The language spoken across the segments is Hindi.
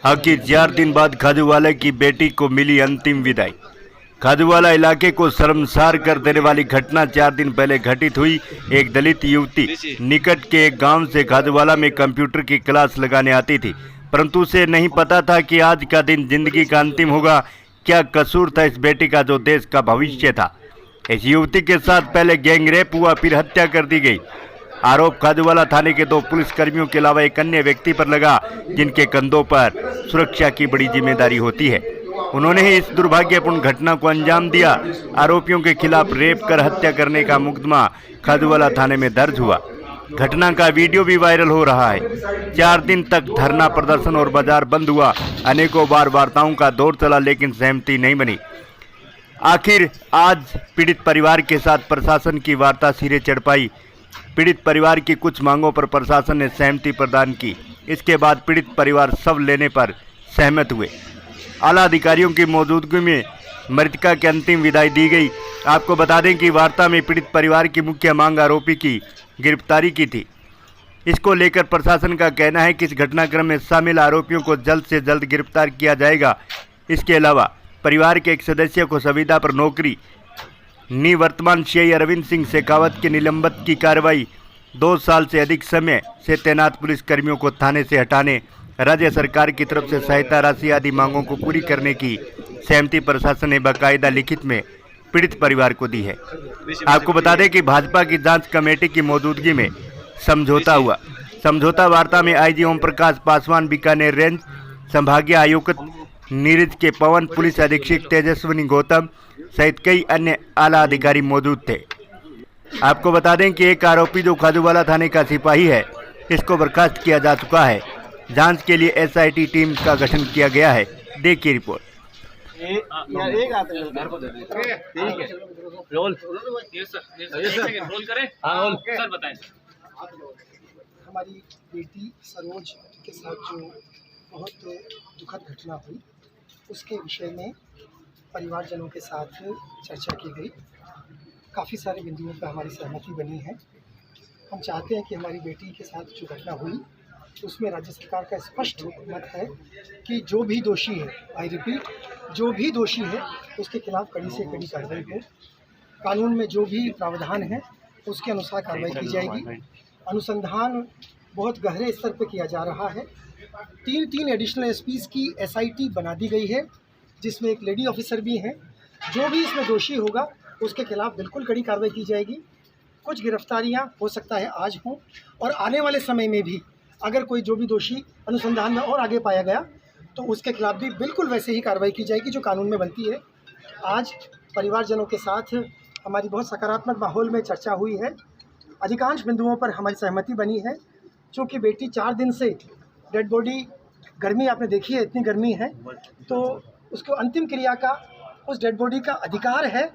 आखिर 4 दिन बाद खाजूवाला की बेटी को मिली अंतिम विदाई। खाजूवाला इलाके को शर्मसार कर देने वाली घटना 4 दिन पहले घटित हुई। एक दलित युवती निकट के एक गांव से खाजूवाला में कंप्यूटर की क्लास लगाने आती थी, परंतु उसे नहीं पता था कि आज का दिन जिंदगी का अंतिम होगा। क्या कसूर था इस बेटी का जो देश का भविष्य था। इस युवती के साथ पहले गैंगरेप हुआ, फिर हत्या कर दी गई। आरोप खाजूवाला थाने के 2 पुलिसकर्मियों के अलावा एक अन्य व्यक्ति पर लगा, जिनके कंधों पर सुरक्षा की बड़ी जिम्मेदारी होती है। उन्होंने ही इस दुर्भाग्यपूर्ण घटना को अंजाम दिया। आरोपियों के खिलाफ रेप कर हत्या करने का मुकदमा खाजूवाला थाने में दर्ज हुआ। घटना का वीडियो भी वायरल हो रहा है। 4 दिन तक धरना प्रदर्शन और बाजार बंद हुआ। अनेकों बार वार्ताओं का दौर चला, लेकिन सहमति नहीं बनी। आखिर आज पीड़ित परिवार के साथ प्रशासन की वार्ता सिरे चढ़ पाई। पीड़ित परिवार की कुछ मांगों पर प्रशासन ने सहमति प्रदान की। इसके बाद पीड़ित परिवार शव लेने पर सहमत हुए। आला अधिकारियों की मौजूदगी में मृतका की अंतिम विदाई दी गई। आपको बता दें कि वार्ता में पीड़ित परिवार की मुख्य मांग आरोपी की गिरफ्तारी की थी। इसको लेकर प्रशासन का कहना है कि इस घटनाक्रम में शामिल आरोपियों को जल्द से जल्द गिरफ्तार किया जाएगा। इसके अलावा परिवार के एक सदस्य को संविदा पर नौकरी, निवर्तमान सीआई अरविंद सिंह शेखावत के निलंबित की कार्रवाई, 2 साल से अधिक समय से तैनात पुलिस कर्मियों को थाने से हटाने, राज्य सरकार की तरफ से सहायता राशि आदि मांगों को पूरी करने की सहमति प्रशासन ने बाकायदा लिखित में पीड़ित परिवार को दी है। आपको बता दें कि भाजपा की जांच कमेटी की मौजूदगी में समझौता हुआ। समझौता वार्ता में आईजी ओम प्रकाश पासवान, बीकानेर रेंज संभागीय आयुक्त नीरज के पवन, पुलिस अधीक्षक तेजस्विनी गौतम सहित कई अन्य आला अधिकारी मौजूद थे। आपको बता दें कि एक आरोपी जो खाजूवाला थाने का सिपाही है, इसको बर्खास्त किया जा चुका है। जांच के लिए एसआईटी टीम का गठन किया गया है। देखिए रिपोर्ट। हमारी बेटी सरोज के साथ जो बहुत दुखद घटना हुई, उसके विषय में परिवारजनों के साथ चर्चा की गई। काफ़ी सारे बिंदुओं पर हमारी सहमति बनी है। हम चाहते हैं कि हमारी बेटी के साथ जो घटना हुई, उसमें राज्य सरकार का स्पष्ट मत है कि जो भी दोषी है, आई रिपीट, जो भी दोषी है उसके खिलाफ कड़ी से कड़ी कार्रवाई हो। कानून में जो भी प्रावधान है उसके अनुसार कार्रवाई की जाएगी। अनुसंधान बहुत गहरे स्तर पर किया जा रहा है। 3 एडिशनल एसपीज़ की एसआईटी बना दी गई है, जिसमें एक लेडी ऑफिसर भी हैं। जो भी इसमें दोषी होगा उसके खिलाफ बिल्कुल कड़ी कार्रवाई की जाएगी। कुछ गिरफ्तारियां हो सकता है आज हों, और आने वाले समय में भी अगर कोई जो भी दोषी अनुसंधान में और आगे पाया गया तो उसके खिलाफ भी बिल्कुल वैसे ही कार्रवाई की जाएगी जो कानून में बनती है। आज परिवारजनों के साथ हमारी बहुत सकारात्मक माहौल में चर्चा हुई है। अधिकांश बिंदुओं पर हमारी सहमति बनी है। चूँकि बेटी 4 दिन से डेड बॉडी, गर्मी आपने देखी है, इतनी गर्मी है, तो उसको अंतिम क्रिया का, उस डेड बॉडी का अधिकार है।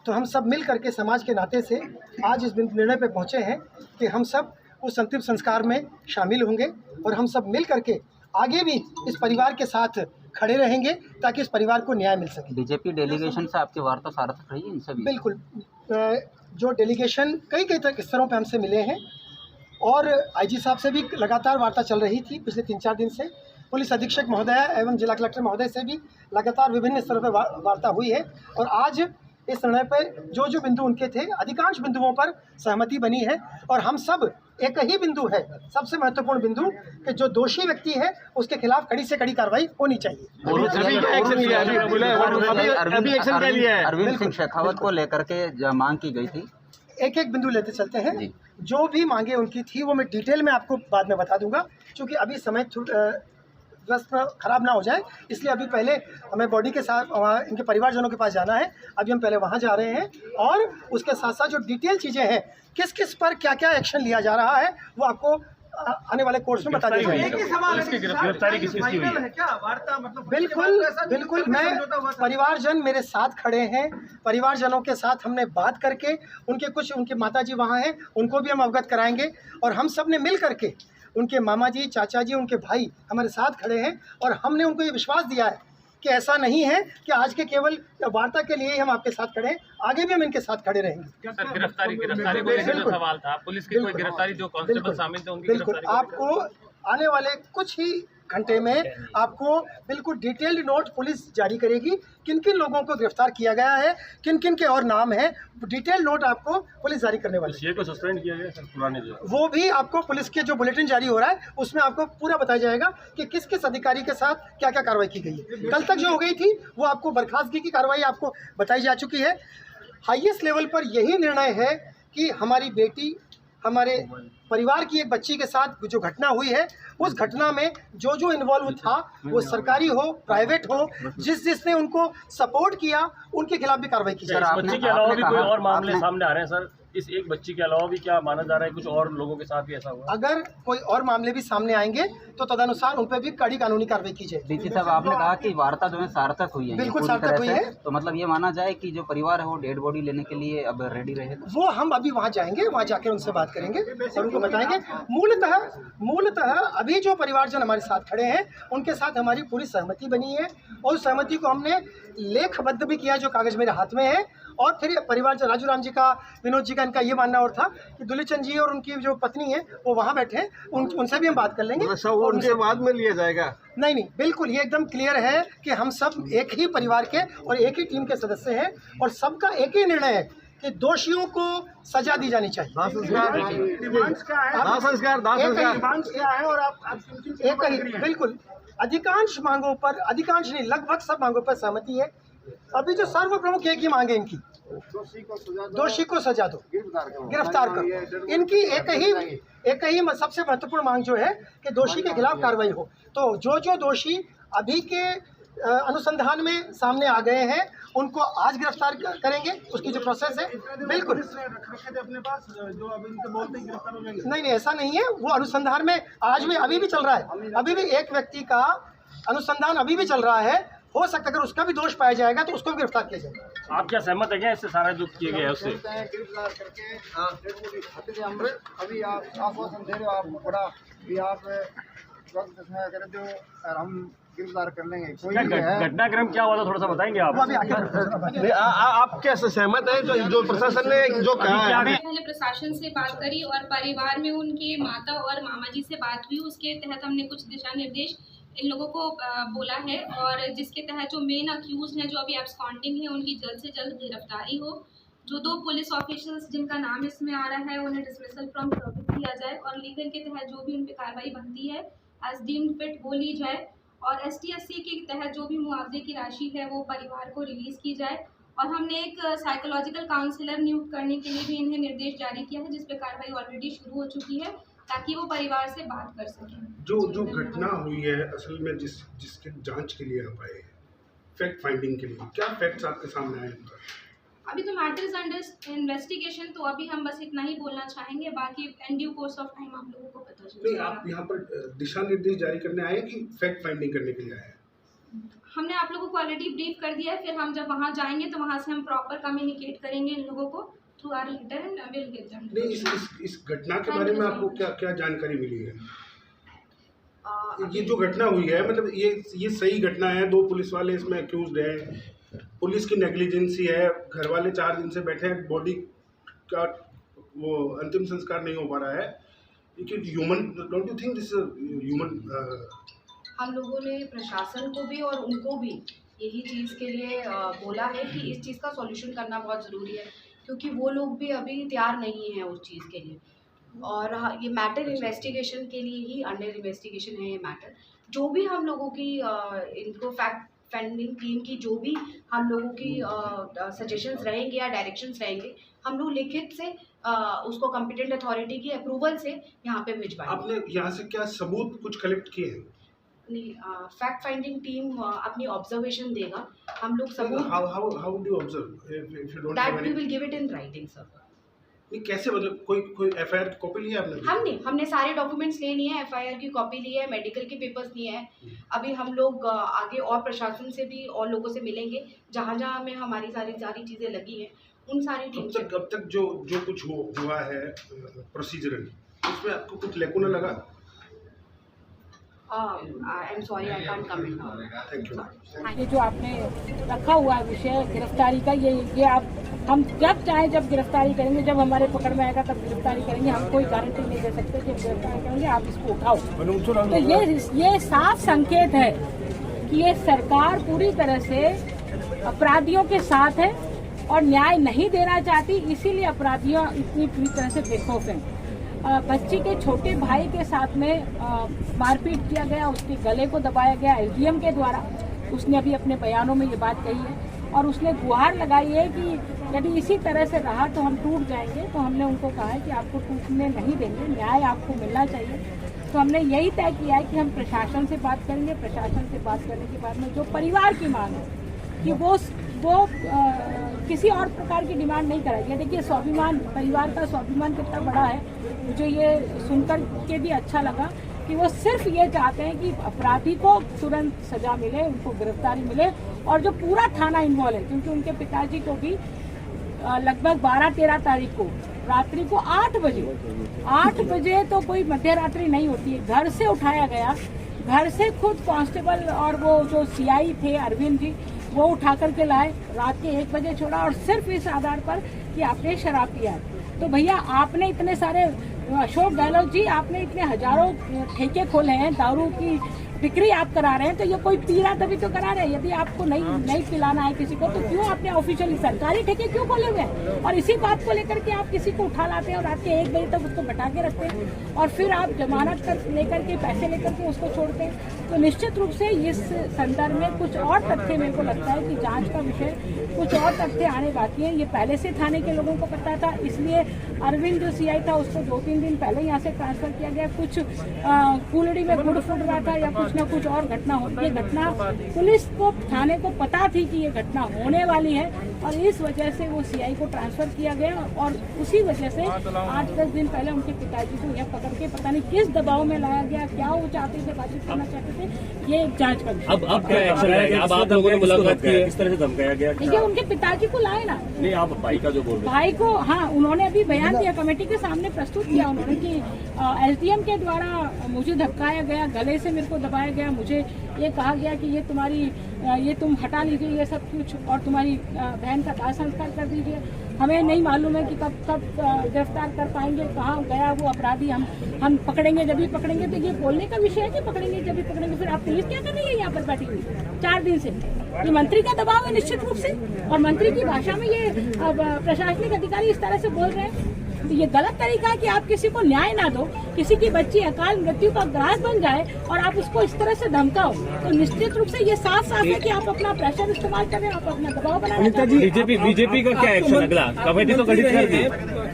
तो हम सब मिल करके समाज के नाते से आज इस निर्णय पे पहुँचे हैं कि हम सब उस अंतिम संस्कार में शामिल होंगे और हम सब मिल करके आगे भी इस परिवार के साथ खड़े रहेंगे ताकि इस परिवार को न्याय मिल सके। बीजेपी डेलीगेशन से आपकी वार्ता सार्थक रही इनसे भी? बिल्कुल। जो डेलीगेशन कई तक स्तरों पे हमसे मिले हैं और आईजी साहब से भी लगातार वार्ता चल रही थी पिछले 3-4 दिन से। पुलिस अधीक्षक महोदय एवं जिला कलेक्टर महोदय से भी लगातार विभिन्न स्तरों पर वार्ता हुई है और आज इस निर्णय पर जो बिंदु उनके थे, अधिकांश बिंदुओं पर सहमति बनी है। और हम सब एक ही बिंदु है, सबसे महत्वपूर्ण बिंदु, कि जो दोषी व्यक्ति है उसके खिलाफ कड़ी से कड़ी कार्रवाई होनी चाहिए। अरविंद सिंह शेखावत को लेकर के मांग की गई थी। एक बिंदु लेते चलते हैं। जो भी मांगे उनकी थी वो मैं डिटेल में आपको बाद में बता दूंगा, क्योंकि अभी समय खराब ना हो जाए, इसलिए अभी पहले हमें बॉडी के साथ इनके परिवारजनों के पास जाना है। अभी हम पहले वहाँ जा रहे हैं और उसके साथ साथ जो डिटेल चीज़ें हैं, किस किस पर क्या क्या एक्शन लिया जा रहा है, वो आपको आने वाले कोर्स में बता दी जाएगी। बिल्कुल मैं, परिवारजन मेरे साथ खड़े हैं। परिवारजनों के साथ हमने बात करके उनके माताजी वहाँ हैं, उनको भी हम अवगत कराएंगे और हम सब ने मिल करके, उनके मामा जी, चाचा जी, उनके भाई हमारे साथ खड़े हैं और हमने उनको ये विश्वास दिया है कि ऐसा नहीं है कि आज के केवल वार्ता के लिए ही हम आपके साथ खड़े हैं, आगे भी हम इनके साथ खड़े रहेंगे। सर, गिरफ्तारी को लेकर जो सवाल था, पुलिस की कोई गिरफ्तारी, जो कांस्टेबल शामिल थे उनकी बिल्कुल, आपको आने वाले कुछ ही घंटे में आपको बिल्कुल डिटेल्ड नोट पुलिस जारी करेगी, किन किन लोगों को गिरफ्तार किया गया है, किन किन के और नाम हैं, डिटेल नोट आपको पुलिस जारी करने वाली है। को सस्पेंड किया गया सर पुराने जो वो भी आपको पुलिस के जो बुलेटिन जारी हो रहा है उसमें आपको पूरा बताया जाएगा कि किस किस अधिकारी के साथ क्या क्या कार्रवाई की गई है। कल तक जो हो गई थी वो आपको बर्खास्तगी की कार्रवाई आपको बताई जा चुकी है। हाईएस्ट लेवल पर यही निर्णय है कि हमारी बेटी, हमारे परिवार की एक बच्ची के साथ जो घटना हुई है, उस घटना में जो जो इन्वॉल्व था, वो सरकारी हो, प्राइवेट हो, जिसने उनको सपोर्ट किया, उनके खिलाफ भी कार्रवाई की जाए। इस बच्ची के अलावा भी कोई और मामले सामने आ रहे हैं सर? इस एक बच्ची के अलावा भी क्या माना जा रहा है कुछ और लोगों के साथ भी ऐसा हुआ? अगर कोई और मामले भी सामने आएंगे तो तदनुसार उन पर भी कड़ी कानूनी कार्रवाई की जाए। डीसी साहब, आपने कहा कि वार्ता जो है सार्थक हुई है, बिल्कुल पूरी सार्थक तरह हुई से, है। तो मतलब ये माना जाए कि जो परिवार है वो डेड बॉडी लेने के लिए अब रेडी रहेगा? वो हम अभी वहाँ जाएंगे, वहाँ जाकर उनसे बात करेंगे और उनको बताएंगे। मूलतः अभी जो परिवारजन हमारे साथ खड़े हैं उनके साथ हमारी पूरी सहमति बनी है और उस सहमति को हमने लेखबद्ध भी किया जो कागज़ मेरे हाथ में है। और फिर परिवारजन, राजू राम जी का, विनोद जी का, इनका ये मानना और था कि दुलीचंद जी और उनकी जो पत्नी है वो वहाँ बैठे हैं, उनसे भी हम बात कर लेंगे। वो उनके बाद में लिया जाएगा? नहीं, बिल्कुल ये एकदम क्लियर है कि हम सब एक ही परिवार के और एक ही टीम के सदस्य हैं और सबका एक ही निर्णय है कि दोषियों को सजा दी जानी चाहिए। दाह संस्कार और आप एक ही, बिल्कुल अधिकांश मांगों पर, अधिकांश नहीं लगभग सब मांगों पर सहमति है। अभी जो सर्वप्रमुख एक ही मांगे इनकी, दोषी को सजा दो, गिरफ्तार करो। इनकी एक ही सबसे महत्वपूर्ण मांग जो है कि दोषी के खिलाफ कार्रवाई हो। तो जो दोषी अभी के अनुसंधान में सामने आ गए हैं उनको आज गिरफ्तार करेंगे, उसकी जो प्रोसेस है। बिल्कुल अपने पास जो अभी इनके बोलते ही गिरफ्तार हो जाएंगे? नहीं, ऐसा नहीं है। वो अनुसंधान में आज भी अभी भी चल रहा है, अभी भी एक व्यक्ति का अनुसंधान अभी भी चल रहा है। हो सकता है अगर उसका भी दोष पाया जाएगा तो उसको भी गिरफ्तार किया जाएगा। आप क्या सहमत है क्या इससे, सारा जो किए गए हैं उससे? गिरफ्तार करके अभी आप आश्वासन दे रहे हो, आप बड़ा भी आप वक्त करें जो हम गिरफ्तार कर लेंगे। घटनाक्रम क्या हुआ था थोड़ा सा बताएंगे आप? वो अभी आगे आप कैसे सहमत है जो प्रशासन ने जो कहा है? हमने प्रशासन से बात करी और परिवार में उनके माता और मामा जी से बात हुई, उसके तहत हमने कुछ दिशा निर्देश इन लोगों को बोला है और जिसके तहत जो मेन अक्यूज हैं जो अभी एब्सकॉन्डिंग है उनकी जल्द से जल्द गिरफ्तारी हो। जो 2 पुलिस ऑफिसर्स जिनका नाम इसमें आ रहा है उन्हें डिसमिसल फ्रॉम सर्विस किया जाए और लीगल के तहत जो भी उन पर कार्रवाई बनती है एज डीम्ड फिट वो ली जाए और ST/SC के तहत जो भी मुआवजे की राशि है वो परिवार को रिलीज़ की जाए। और हमने एक साइकोलॉजिकल काउंसलर नियुक्त करने के लिए भी इन्हें निर्देश जारी किया है जिस पर कार्रवाई ऑलरेडी शुरू हो चुकी है ताकि वो परिवार से बात कर सकें। जो घटना हुई है असल में जिसके जांच के लिए आप आए हैं, फैक्ट फाइंडिंग के लिए, क्या फैक्ट्स आपके सामने आए? अभी तो मैटर इज अंडर इन्वेस्टिगेशन, तो अभी हम बस इतना ही बोलना चाहेंगे, बाकी in due course of time आप लोगों को पता नहीं, चलेगा। आप यहाँ पर दिशा निर्देश जारी करने आए कि फैक्ट फाइंडिंग करने के लिए आए हैं? हमने आप लोगों को ऑलरेडी ब्रीफ कर दिया है, फिर हम जब वहाँ जाएंगे तो वहाँ से हम प्रॉपर कम्युनिकेट करेंगे इन लोगों को through hour later and will get them. नहीं, इस घटना के बारे में आपको क्या जानकारी मिली है? ये जो घटना हुई है मतलब ये सही घटना है? 2 पुलिस वाले इसमें अक्यूज्ड हैं, पुलिस की नेग्लिजेंसी है, घर वाले 4 दिन से बैठे हैं, बॉडी का वो अंतिम संस्कार नहीं हो पा रहा है। Human, don't you think this human? हम लोगों ने प्रशासन को भी और उनको भी यही चीज़ के लिए बोला है कि इस चीज़ का सॉल्यूशन करना बहुत ज़रूरी है क्योंकि वो लोग भी अभी तैयार नहीं हैं उस चीज़ के लिए। और ये मैटर इन्वेस्टिगेशन के लिए ही अंडर इन्वेस्टिगेशन है ये मैटर। जो भी हम लोगों की इनको फैक्ट फाइंडिंग टीम की जो भी हम लोगों की सजेशंस रहेंगे या डायरेक्शंस रहेंगे, हम लोग लिखित से उसको कॉम्पिटेंट अथॉरिटी की अप्रूवल से यहाँ पे भिजवाएंगे। आपने यहाँ से क्या सबूत कुछ कलेक्ट किए हैं? नहीं, फैक्ट फाइंडिंग टीम अपनी ऑब्जर्वेशन देगा, हम लोग सबूत how do you observe if you don't that we will give it in writing sir. नहीं, कैसे मतलब कोई FIR की कॉपी ली है आपने? हमने सारे डॉक्यूमेंट्स ले लिए हैं, FIR की कॉपी ली है, मेडिकल के पेपर्स लिए हैं। अभी हम लोग आगे और प्रशासन से भी और लोगों से मिलेंगे जहाँ हमें हमारी सारी चीज़ें लगी हैं उन सारी टीम से। अब तक जो कुछ हुआ है प्रोसीजरल, उसमें आपको कुछ लेकुना लगा? I am sorry, I can't comment now. Thank you. ये जो आपने रखा हुआ है विषय गिरफ्तारी का, ये आप हम जब चाहे जब गिरफ्तारी करेंगे, जब हमारे पकड़ में आएगा तब गिरफ्तारी करेंगे। हम कोई गारंटी नहीं दे सकते कि गिरफ्तारी करेंगे आप इसको उठाओ। तो ये साफ संकेत है कि ये सरकार पूरी तरह से अपराधियों के साथ है और न्याय नहीं देना चाहती, इसीलिए अपराधियों इतनी पूरी तरह से बेखौफ हैं। बच्ची के छोटे भाई के साथ में मारपीट किया गया, उसके गले को दबाया गया एसडीएम के द्वारा। उसने अभी अपने बयानों में ये बात कही है और उसने गुहार लगाई है कि यदि इसी तरह से रहा तो हम टूट जाएंगे। तो हमने उनको कहा है कि आपको टूटने नहीं देंगे, न्याय आपको मिलना चाहिए। तो हमने यही तय किया है कि हम प्रशासन से बात करेंगे। प्रशासन से बात करने के बाद में जो परिवार की मांग है कि वो किसी और प्रकार की डिमांड नहीं कराएगी। देखिए स्वाभिमान, परिवार का स्वाभिमान कितना बड़ा है, मुझे ये सुनकर के भी अच्छा लगा कि वो सिर्फ ये चाहते हैं कि अपराधी को तुरंत सजा मिले, उनको गिरफ्तारी मिले और जो पूरा थाना इन्वॉल्व है, क्योंकि उनके पिताजी को भी लगभग 12-13 तारीख को रात्रि को 8 बजे तो कोई मध्य रात्रि नहीं होती है, घर से उठाया गया। घर से खुद कांस्टेबल और वो जो सीआई थे अरविंद जी, वो उठा करके लाए, रात के 1 बजे छोड़ा और सिर्फ इस आधार पर कि आपने शराब पिया है। तो भैया आपने इतने सारे, अशोक गहलोत जी आपने इतने हजारों ठेके खोले हैं, दारू की बिक्री आप करा रहे हैं, तो ये कोई पी रहा तभी तो करा रहे हैं। यदि आपको नहीं पिलाना है किसी को तो क्यों आपने ऑफिशियली सरकारी ठेके क्यों खोले हुए हैं? और इसी बात को लेकर के आप किसी को उठा लाते हैं और रात के 1 बजे तक उसको बैठा के रखते हैं और फिर आप जमानत लेकर के पैसे लेकर के उसको छोड़ते हैं। तो निश्चित रूप से इस संदर्भ में कुछ और तथ्य मेरे को लगता है कि जांच का विषय कुछ और तथ्य आने बाकी हैं। ये पहले से थाने के लोगों को पता था, इसलिए अरविंद जो सीआई था उसको 2-3 दिन पहले यहाँ से ट्रांसफर किया गया। कुछ कूलड़ी में गुड़ फूट रहा था या कुछ न कुछ और घटना होती है। घटना पुलिस को, थाने को पता थी कि ये घटना होने वाली है और इस वजह से वो सीआई को ट्रांसफर किया गया और उसी वजह से 8-10 दिन पहले उनके पिताजी को यह पकड़ के पता नहीं किस दबाव में लाया गया, क्या वो चाहते थे, बातचीत करना चाहते थे, ये एक जांच का विषय। अब क्या एक्शन है? अब आप लोगों ने मुलाकात की, किस तरह से धमकाया गया? देखिए उनके पिताजी को लाए ना, नहीं आप भाई का जो बोल रहे हैं, भाई को, हाँ उन्होंने अभी बयान दिया, कमेटी के सामने प्रस्तुत किया उन्होंने कि एसडीएम के द्वारा मुझे धमकाया गया, गले से मेरे को दबाया गया, मुझे ये कहा गया कि ये तुम्हारी, ये तुम हटा लीजिए ये सब कुछ और तुम्हारी बहन का दाह संस्कार कर दीजिए। हमें नहीं मालूम है कि कब गिरफ्तार कर पाएंगे, कहाँ गया वो अपराधी, हम पकड़ेंगे जब भी पकड़ेंगे। तो ये बोलने का विषय है कि पकड़ेंगे जब भी पकड़ेंगे। फिर आप पुलिस क्या कर रही है यहाँ पर बैठी हुई 4 दिन से? ये मंत्री का दबाव है निश्चित रूप से, और मंत्री की भाषा में ये प्रशासनिक अधिकारी इस तरह से बोल रहे हैं। तो ये गलत तरीका है कि आप किसी को न्याय ना दो, किसी की बच्ची अकाल मृत्यु का ग्रास बन जाए और आप उसको इस तरह से धमकाओ, तो निश्चित रूप से ये साफ है कि आप अपना प्रेशर इस्तेमाल कर रहे हैं, आप अपना दबाव बना रहे हैं। बीजेपी का क्या एक्शन अगला? कमेटी तो गठित कर दी,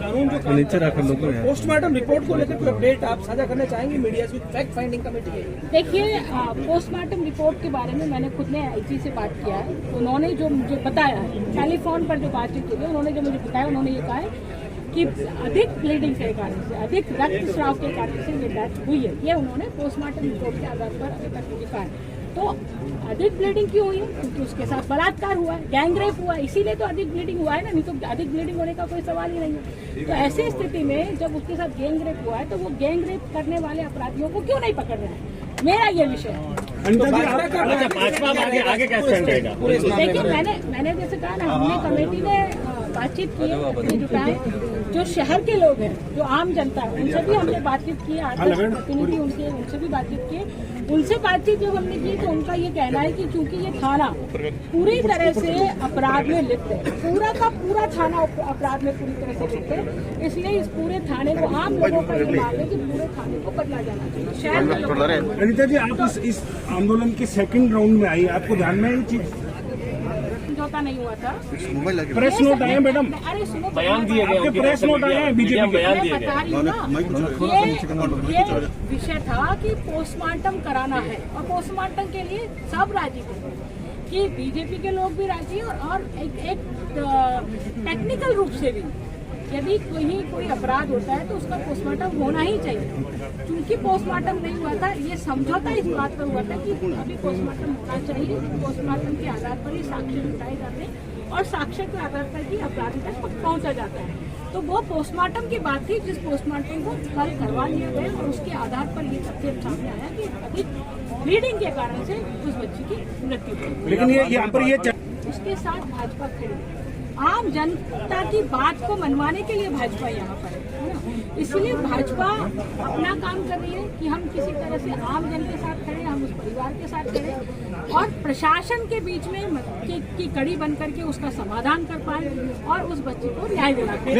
कानून जो पोस्टमार्टम रिपोर्ट को लेकर अपडेट आप साझा करना चाहेंगे मीडिया से? फैक्ट फाइंडिंग कमेटी है। देखिए पोस्टमार्टम रिपोर्ट के बारे में मैंने खुद ने आईजी से बात किया है, उन्होंने जो मुझे बताया है टेलीफोन पर जो बातचीत की है, उन्होंने जो मुझे बताया, उन्होंने ये कहा है कि अधिक ब्लीडिंग के कारण से, अधिक रक्तस्राव के कारण से ये डेथ हुई है। ये उन्होंने पोस्टमार्टम रिपोर्ट के आधार पर अभी तक लिखा है। तो अधिक ब्लीडिंग क्यों हुई है? क्योंकि उसके साथ बलात्कार हुआ है, गैंग रेप हुआ है, इसीलिए तो अधिक ब्लीडिंग हुआ है ना, नहीं तो अधिक ब्लीडिंग होने का कोई सवाल ही नहीं है। तो ऐसी स्थिति में जब उसके साथ गैंग रेप हुआ है तो वो गैंग रेप करने वाले अपराधियों को क्यों नहीं पकड़ रहे हैं? मेरा ये विषय है। आगे क्या स्टैंड रहेगा? देखिए मैंने जैसे कहा ना, हमने कमेटी ने बातचीत की है, जुटाए जो शहर के लोग हैं, जो आम जनता है, उनसे भी हमने बातचीत की, आर्थिक प्रतिनिधि उनसे भी बातचीत की। उनसे बातचीत जब हमने की तो उनका ये कहना है कि चूंकि ये थाना पूरी तरह से अपराध में लिप्त है, पूरा का पूरा थाना अपराध में पूरी तरह से लिप्त है, इसलिए इस पूरे थाने को, आम लोगों का ये मांग है कि पूरे थाने को बदला जाना चाहिए। शहर अनिता जी, आप इस आंदोलन के सेकंड राउंड में आई, आपको ध्यान में आई चीज? समझौता नहीं हुआ था, प्रेस नोट आए मैडम, अरे सुनो, बयान दिए गए, प्रेस नोट आए हैं बीजेपी के, बयान दिए मैं बता रही हूँ ना, ये विषय था कि पोस्टमार्टम कराना है और पोस्टमार्टम के लिए सब राजी थे, कि बीजेपी के लोग भी राजी और एक टेक्निकल रूप से भी यदि कोई अपराध होता है तो उसका पोस्टमार्टम होना ही चाहिए। क्योंकि पोस्टमार्टम नहीं हुआ था, ये समझौता इस बात पर हुआ था कि अभी पोस्टमार्टम होना चाहिए, पोस्टमार्टम के आधार पर ही साक्ष्य जुटाए जाते हैं और साक्ष्य के आधार पर ही अपराधी तक पहुंचा जाता है। तो वो पोस्टमार्टम की बात थी, जिस पोस्टमार्टम को कल करवा लिया गया और उसके आधार पर ये तथ्य सामने आया कि अधिक ब्लीडिंग के कारण से उस बच्ची की मृत्यु हुई। लेकिन ये यहाँ पर ये उसके साथ भाजपा खड़ी, आम जनता की बात को मनवाने के लिए भाजपा यहाँ पर है ना। इसलिए भाजपा अपना काम कर रही है कि हम किसी तरह से आम जन के साथ खड़े, हम उस परिवार के साथ खड़े और प्रशासन के बीच में की कड़ी बन करके उसका समाधान कर पाए और उस बच्चे को न्याय दिला पाए।